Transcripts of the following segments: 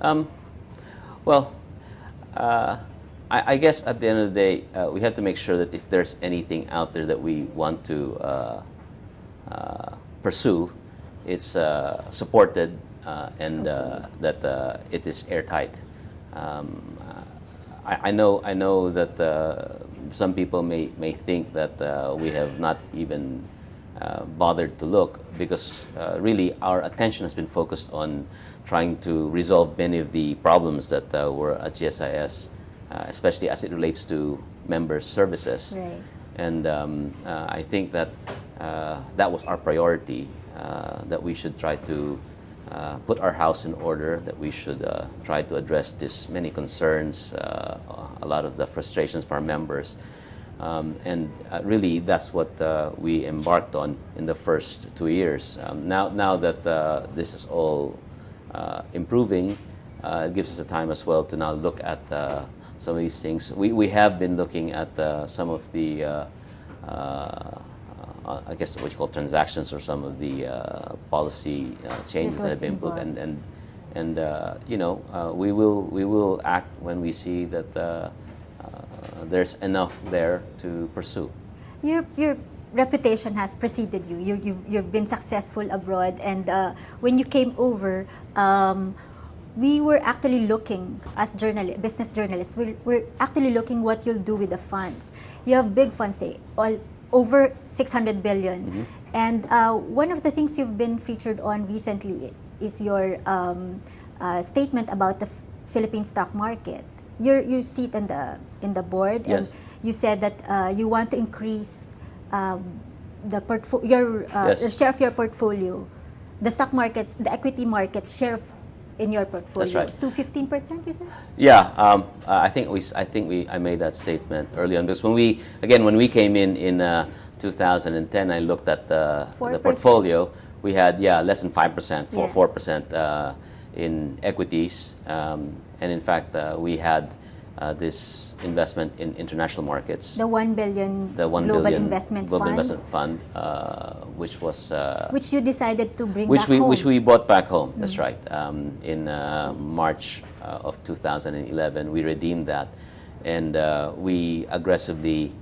Um, well, I guess at the end of the day, we have to make sure that if there's anything out there that we want to pursue, it's supported and that it is airtight. I know that some people may think that we have not even bothered to look because really our attention has been focused on trying to resolve many of the problems that were at GSIS, especially as it relates to member services. Right. And I think that that was our priority, that we should try to put our house in order, that we should try to address this many concerns, a lot of the frustrations for our members. And really, that's what we embarked on in the first 2 years. Now that this is all improving, it gives us a time as well to now look at some of these things. We have been looking at some of the I guess what you call transactions or some of the policy changes that have been put, and you know, we will act when we see that there's enough there to pursue. Your reputation has preceded you. You've been successful abroad, and when you came over, we were actually looking as business journalists. We're actually looking what you'll do with the funds. You have big funds, all over 600 billion, Mm-hmm. and one of the things you've been featured on recently is your statement about the Philippine stock market. You sit in the board, Yes. and you said that you want to increase your share of your portfolio, the stock markets, the equity markets share in your portfolio. That's right. To 15%, is it? Yeah, I think I made that statement early on because when we came in 2010, I looked at the 4%. portfolio. We had less than 5%, Yes. 4% in equities, and in fact we had this investment in international markets. The 1 billion The 1 global billion investment global fund, investment fund, which was which you decided to bring which back we home. which we bought back home. That's right. In March of 2011, we redeemed that, and we aggressively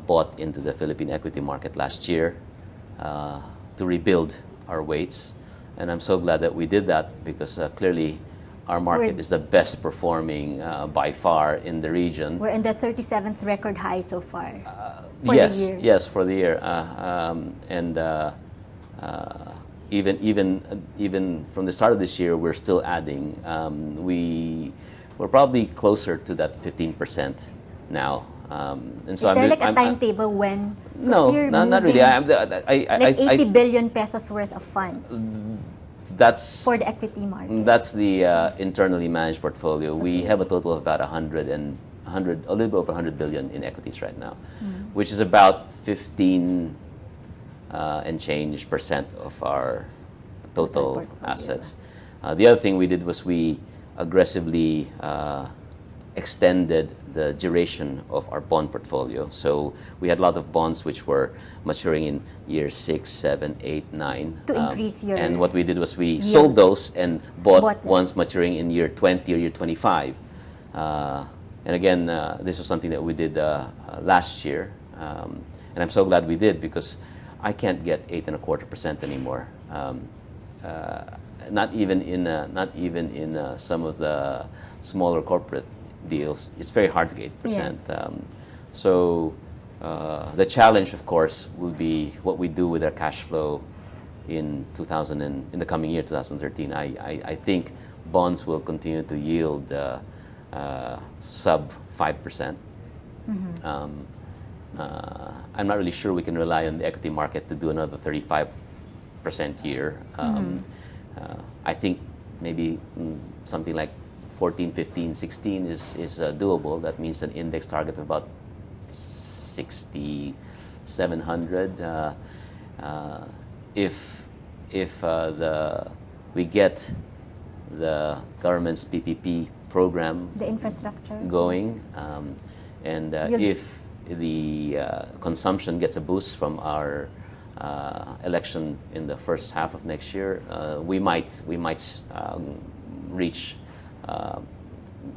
bought into the Philippine equity market last year to rebuild our weights. And I'm so glad that we did that because clearly our market is the best performing by far in the region. We're in the 37th record high so far for Yes, the year. yes, for the year. And even from the start of this year, we're still adding. We're probably closer to that 15% now. And so is there like a timetable when? No, not really. Like 80 billion pesos worth of funds that's for the equity market. That's the internally managed portfolio. Okay. We have a total of about a little bit over 100 billion in equities right now, which is about 15 and change percent of our total assets. The other thing we did was we aggressively extended the duration of our bond portfolio. So we had a lot of bonds which were maturing in year 6, 7, 8, 9. To increase your And what we did was we yield. sold those and bought ones maturing in year 20 or year 25. And again, this was something that we did last year. And I'm so glad we did because I can't get 8.25% anymore. Not even in some of the smaller corporate deals, it's very hard to get 8%. Yes. So the challenge, of course, will be what we do with our cash flow in the coming year, 2013. I think bonds will continue to yield sub 5%. I'm not really sure we can rely on the equity market to do another 35% year. I think maybe something like 14, 15, 16 is doable. That means an index target of about 6,700. If we get the government's PPP program, the infrastructure going, and if the consumption gets a boost from our election in the first half of next year, we might reach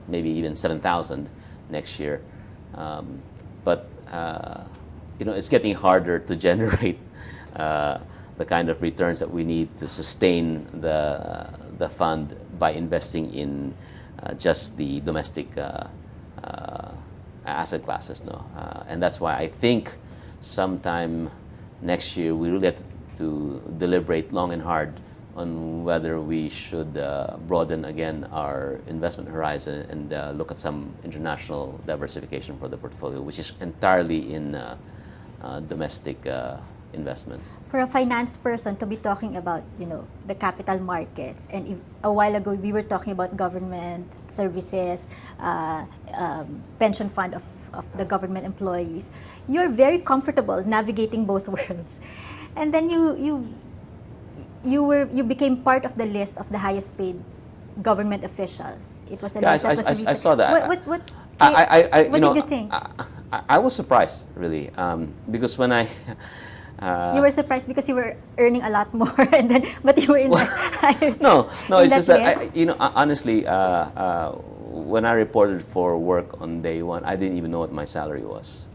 maybe even 7,000 next year. But it's getting harder to generate the kind of returns that we need to sustain the fund by investing in just the domestic asset classes. No, and that's why I think sometime next year we really have to deliberate long and hard on whether we should broaden again our investment horizon and look at some international diversification for the portfolio, which is entirely in domestic investments. For a finance person to be talking about, the capital markets, and a while ago we were talking about government services, pension fund of the government employees, you're very comfortable navigating both worlds. And then you became part of the list of the highest paid government officials. It was a list that was released. I saw that. What did you think? I was surprised, really, because when I you were surprised because you were earning a lot more, but you were in that. No, it's just list. that honestly, when I reported for work on day one, I didn't even know what my salary was.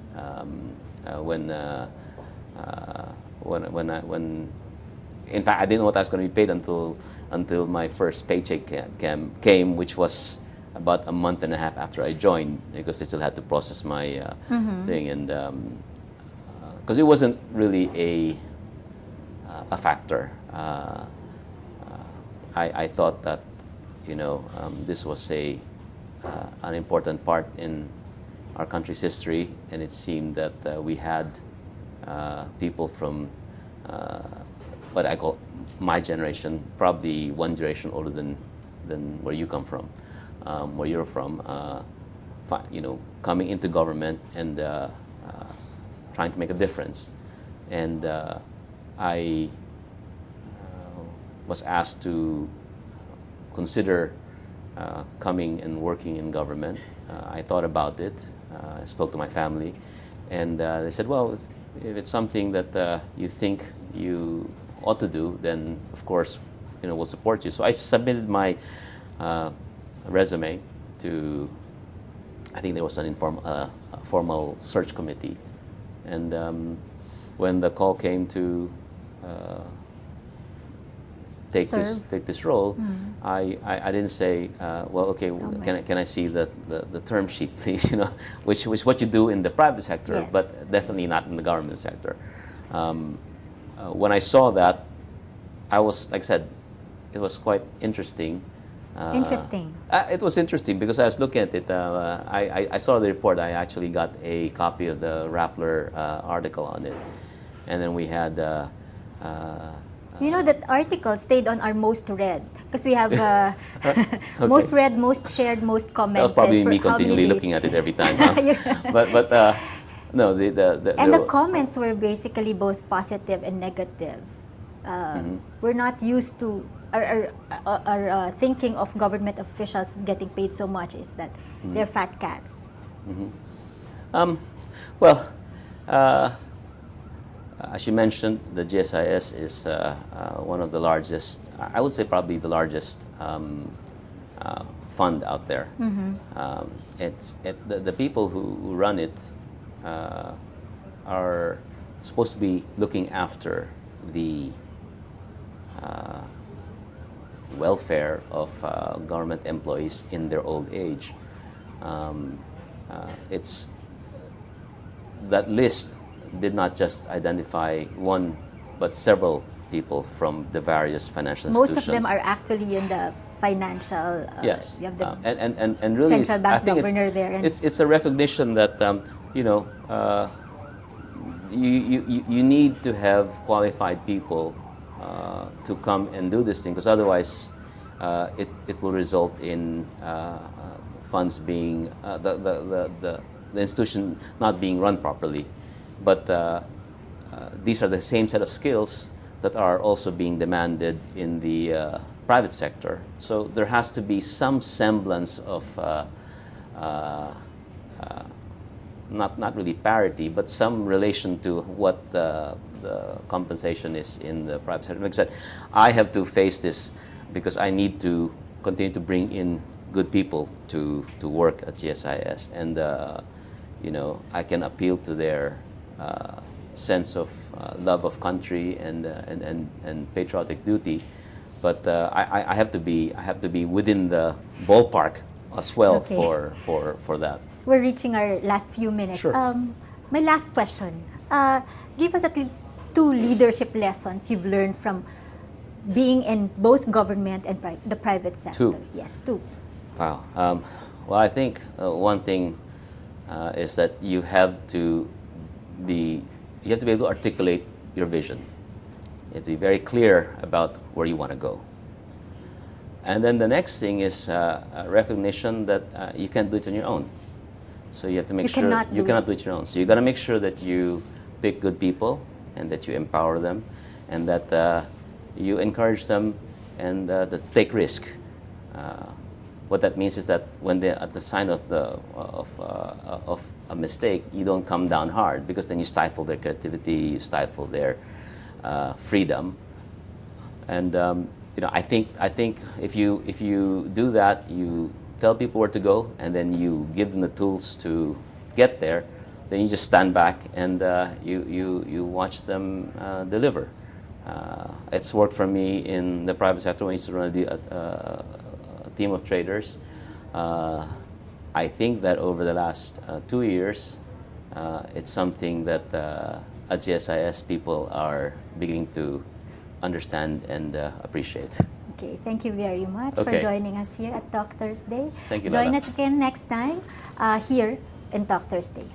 When in fact, I didn't know what I was going to be paid until my first paycheck came, which was about a month and a half after I joined, because they still had to process my thing, and because it wasn't really a factor. I thought that this was an important part in our country's history, and it seemed that we had people from what I call my generation, probably one generation older than where you come from, where you're from, coming into government and trying to make a difference. And I was asked to consider coming and working in government. I thought about it. I spoke to my family, and they said, well, if it's something that you think you ought to do, then of course we'll support you. So I submitted my resume to, I think there was an formal search committee, and when the call came to take this role, I didn't say, well, okay, can I see the term sheet, please? Which is what you do in the private sector, yes, but definitely not in the government sector. When I saw that, I was, like I said, it was quite interesting. It was interesting because I was looking at it. I saw the report. I actually got a copy of the Rappler article on it, and then we had. That article stayed on our most read because we have Okay. most read, most shared, most commented. That was probably me continually looking at it every time. Huh? Yeah. But no, the comments were basically both positive and negative. We're not used to our thinking of government officials getting paid so much is that they're fat cats. Well, as you mentioned, the GSIS is one of the largest, I would say probably the largest fund out there. The people who run it are supposed to be looking after the welfare of government employees in their old age. It's that list did not just identify one, but several people from the various financial Most institutions. of them are actually in the financial. Yes, you have the and really, central bank I think governor there. And it's a recognition that you need to have qualified people to come and do this thing, because otherwise it will result in funds being the institution not being run properly. But these are the same set of skills that are also being demanded in the private sector. So there has to be some semblance of not really parity, but some relation to what the compensation is in the private sector. Like I said, I have to face this because I need to continue to bring in good people to work at GSIS, and I can appeal to their sense of love of country and patriotic duty, but I have to be within the ballpark as well. Okay. For that. We're reaching our last few minutes. Sure. My last question. Give us at least 2 leadership lessons you've learned from being in both government and the private sector. 2. Yes, 2. Wow. Well, I think one thing is that you have to be able to articulate your vision. You have to be very clear about where you want to go. And then the next thing is recognition that you can't do it on your own. So you have to make sure you cannot do it on your own. So you got to make sure that you pick good people and that you empower them, and that you encourage them and to take risk. What that means is that when they're at the sign of a mistake, you don't come down hard, because then you stifle their creativity, you stifle their freedom. And I think if you do that, you tell people where to go, and then you give them the tools to get there. Then you just stand back and you watch them deliver. It's worked for me in the private sector when I used to run a team of traders. I think that over the last 2 years, it's something that at GSIS people are beginning to understand and appreciate. Okay, thank you very much for joining us here at Talk Thursday. Thank you, Join Lala. us again next time here in Talk Thursday.